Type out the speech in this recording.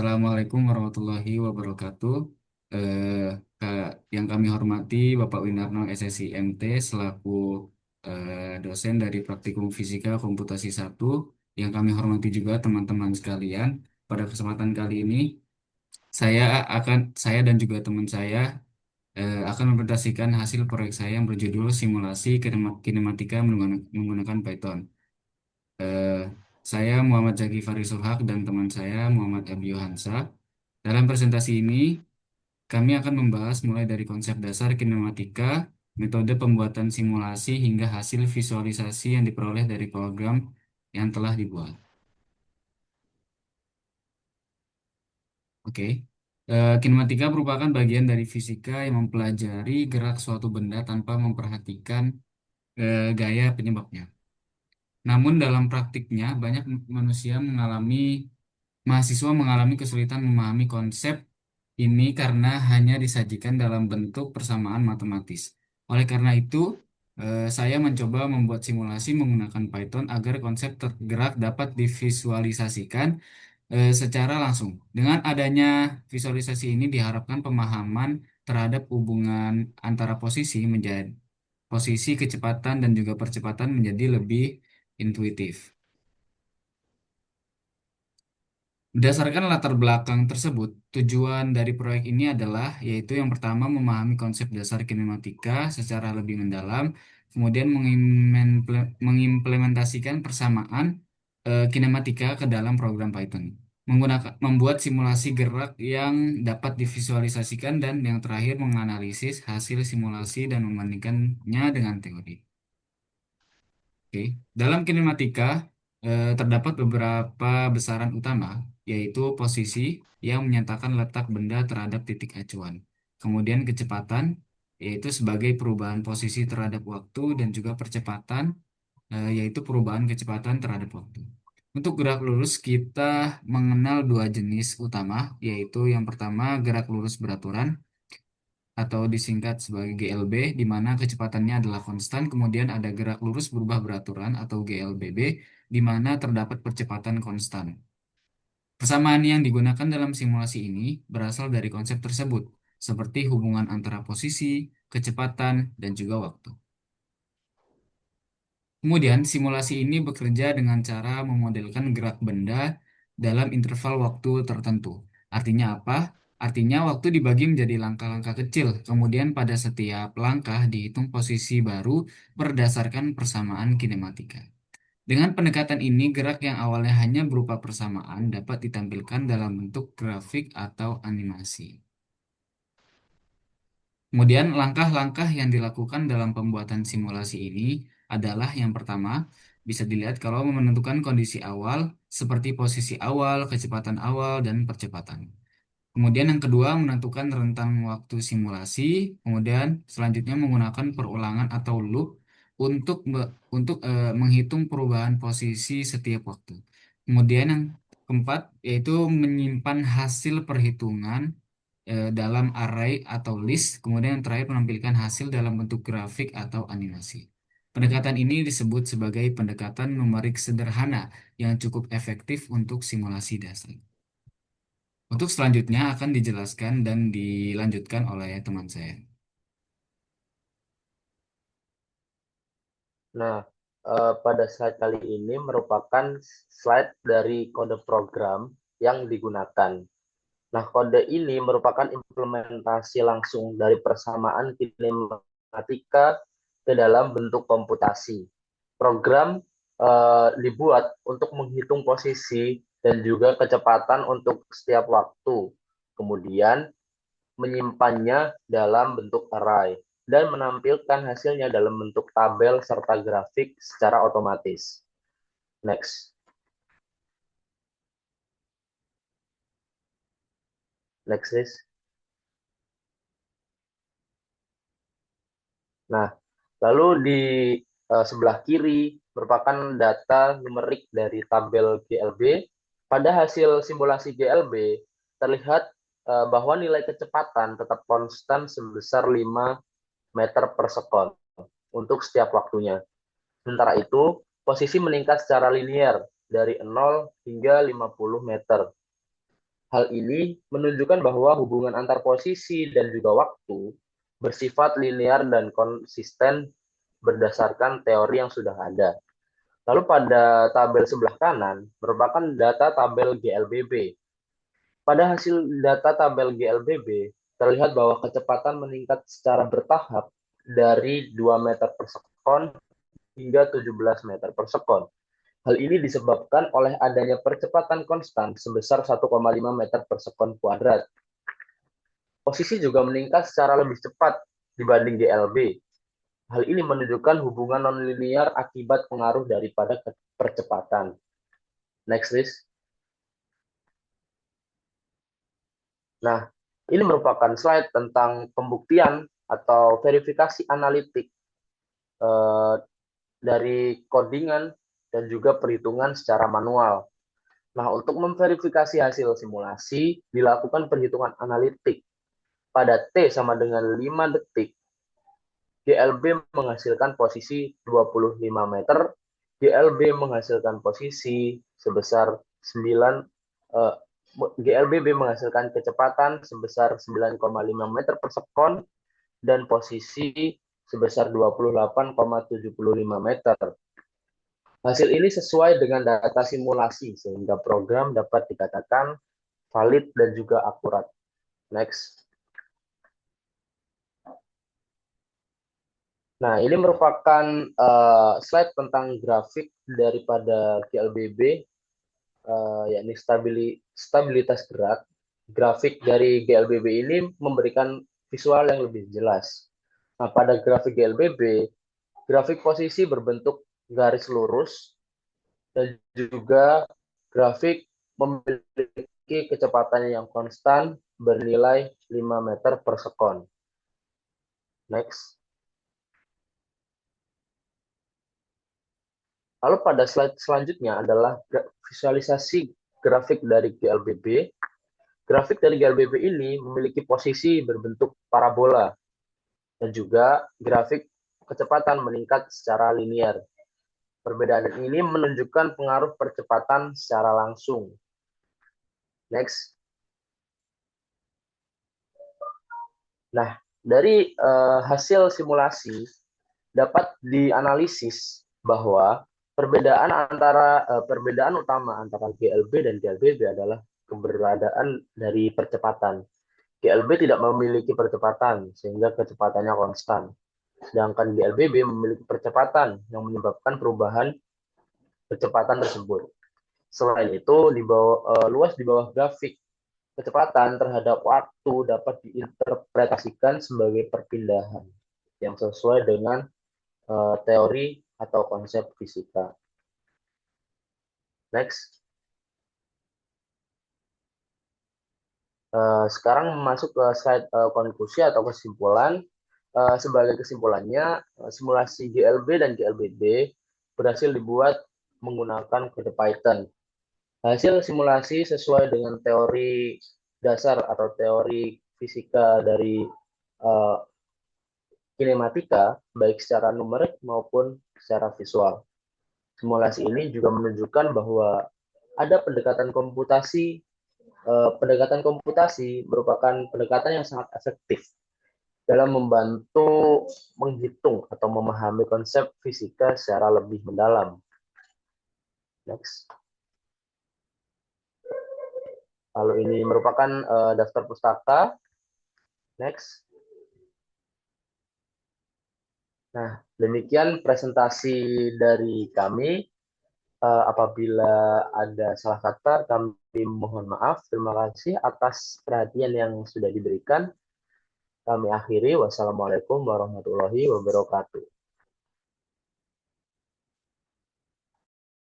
Assalamualaikum warahmatullahi wabarakatuh. Eh, yang kami hormati Bapak Winarno SSI MT selaku dosen dari Praktikum Fisika Komputasi 1. Yang kami hormati juga teman-teman sekalian. Pada kesempatan kali ini saya saya dan juga teman saya akan mempresentasikan hasil proyek saya yang berjudul Simulasi Kinematika menggunakan Python. Eh, saya Muhammad Zaki Farisuhak dan teman saya Muhammad Abiyuh Hansa. Dalam presentasi ini, kami akan membahas mulai dari konsep dasar kinematika, metode pembuatan simulasi, hingga hasil visualisasi yang diperoleh dari program yang telah dibuat. Oke. Kinematika merupakan bagian dari fisika yang mempelajari gerak suatu benda tanpa memperhatikan gaya penyebabnya. Namun dalam praktiknya, banyak mahasiswa mengalami kesulitan memahami konsep ini karena hanya disajikan dalam bentuk persamaan matematis. Oleh karena itu, saya mencoba membuat simulasi menggunakan Python agar konsep tergerak dapat divisualisasikan secara langsung. Dengan adanya visualisasi ini diharapkan pemahaman terhadap hubungan antara posisi, kecepatan, dan juga percepatan menjadi lebih intuitif. Berdasarkan latar belakang tersebut, tujuan dari proyek ini adalah yaitu yang pertama memahami konsep dasar kinematika secara lebih mendalam, kemudian mengimplementasikan persamaan kinematika ke dalam program Python, membuat simulasi gerak yang dapat divisualisasikan dan yang terakhir menganalisis hasil simulasi dan membandingkannya dengan teori. Oke. Dalam kinematika terdapat beberapa besaran utama, yaitu posisi yang menyatakan letak benda terhadap titik acuan. Kemudian kecepatan, yaitu sebagai perubahan posisi terhadap waktu, dan juga percepatan, yaitu perubahan kecepatan terhadap waktu. Untuk gerak lurus, kita mengenal dua jenis utama, yaitu yang pertama gerak lurus beraturan, atau disingkat sebagai GLB, di mana kecepatannya adalah konstan. Kemudian ada gerak lurus berubah beraturan atau GLBB, di mana terdapat percepatan konstan. Persamaan yang digunakan dalam simulasi ini berasal dari konsep tersebut, seperti hubungan antara posisi, kecepatan, dan juga waktu. Kemudian, simulasi ini bekerja dengan cara memodelkan gerak benda dalam interval waktu tertentu. Artinya apa? Artinya waktu dibagi menjadi langkah-langkah kecil, kemudian pada setiap langkah dihitung posisi baru berdasarkan persamaan kinematika. Dengan pendekatan ini, gerak yang awalnya hanya berupa persamaan dapat ditampilkan dalam bentuk grafik atau animasi. Kemudian, langkah-langkah yang dilakukan dalam pembuatan simulasi ini adalah yang pertama, bisa dilihat kalau menentukan kondisi awal seperti posisi awal, kecepatan awal, dan percepatan. Kemudian yang kedua, menentukan rentang waktu simulasi. Kemudian selanjutnya menggunakan perulangan atau loop untuk menghitung perubahan posisi setiap waktu. Kemudian yang keempat, yaitu menyimpan hasil perhitungan dalam array atau list, kemudian yang terakhir menampilkan hasil dalam bentuk grafik atau animasi. Pendekatan ini disebut sebagai pendekatan numerik sederhana yang cukup efektif untuk simulasi dasar. Untuk selanjutnya akan dijelaskan dan dilanjutkan oleh teman saya. Nah, pada slide kali ini merupakan slide dari kode program yang digunakan. Nah, kode ini merupakan implementasi langsung dari persamaan kinematika ke dalam bentuk komputasi. Program dibuat untuk menghitung posisi dan juga kecepatan untuk setiap waktu. Kemudian menyimpannya dalam bentuk array dan menampilkan hasilnya dalam bentuk tabel serta grafik secara otomatis. Next. Next, please. Nah, lalu di sebelah kiri merupakan data numerik dari tabel GLB. Pada hasil simulasi GLB, terlihat bahwa nilai kecepatan tetap konstan sebesar 5 meter per sekon untuk setiap waktunya. Sementara itu, posisi meningkat secara linier dari 0 hingga 50 meter. Hal ini menunjukkan bahwa hubungan antar posisi dan juga waktu bersifat linear dan konsisten berdasarkan teori yang sudah ada. Lalu pada tabel sebelah kanan merupakan data tabel GLBB. Pada hasil data tabel GLBB, terlihat bahwa kecepatan meningkat secara bertahap dari 2 meter per sekon hingga 17 meter per sekon. Hal ini disebabkan oleh adanya percepatan konstan sebesar 1,5 meter per sekon kuadrat. Posisi juga meningkat secara lebih cepat dibanding GLB. Hal ini menunjukkan hubungan nonlinear akibat pengaruh daripada percepatan. Next, please. Nah, ini merupakan slide tentang pembuktian atau verifikasi analitik eh, dari codingan dan juga perhitungan secara manual. Nah, untuk memverifikasi hasil simulasi, dilakukan perhitungan analitik. Pada T sama dengan 5 detik, GLB menghasilkan posisi 25 meter, GLB menghasilkan posisi sebesar 9, eh, GLBB menghasilkan kecepatan sebesar 9,5 meter per sekon, dan posisi sebesar 28,75 meter. Hasil ini sesuai dengan data simulasi, sehingga program dapat dikatakan valid dan juga akurat. Next. Nah, ini merupakan slide tentang grafik daripada GLBB, yakni stabilitas gerak. Grafik dari GLBB ini memberikan visual yang lebih jelas. Nah, pada grafik GLBB, grafik posisi berbentuk garis lurus dan juga grafik memiliki kecepatan yang konstan bernilai 5 meter per sekon. Next. Lalu pada slide selanjutnya adalah visualisasi grafik dari GLBB. Grafik dari GLBB ini memiliki posisi berbentuk parabola dan juga grafik kecepatan meningkat secara linear. Perbedaan ini menunjukkan pengaruh percepatan secara langsung. Next. Nah, dari hasil simulasi dapat dianalisis bahwa perbedaan utama antara GLB dan GLBB adalah keberadaan dari percepatan. GLB tidak memiliki percepatan sehingga kecepatannya konstan. Sedangkan GLBB memiliki percepatan yang menyebabkan perubahan kecepatan tersebut. Selain itu, luas di bawah grafik, kecepatan terhadap waktu dapat diinterpretasikan sebagai perpindahan yang sesuai dengan teori atau konsep fisika. Next. Sekarang masuk ke slide konklusi atau kesimpulan. Sebagai kesimpulannya, simulasi GLB dan GLBB berhasil dibuat menggunakan kode Python. Hasil simulasi sesuai dengan teori dasar atau teori fisika dari uh, kinematika, baik secara numerik maupun secara visual. Simulasi ini juga menunjukkan bahwa ada pendekatan komputasi merupakan pendekatan yang sangat efektif dalam membantu menghitung atau memahami konsep fisika secara lebih mendalam. Next. Lalu ini merupakan daftar pustaka. Next. Nah, demikian presentasi dari kami. Apabila ada salah kata, kami mohon maaf. Terima kasih atas perhatian yang sudah diberikan. Kami akhiri. Wassalamualaikum warahmatullahi wabarakatuh.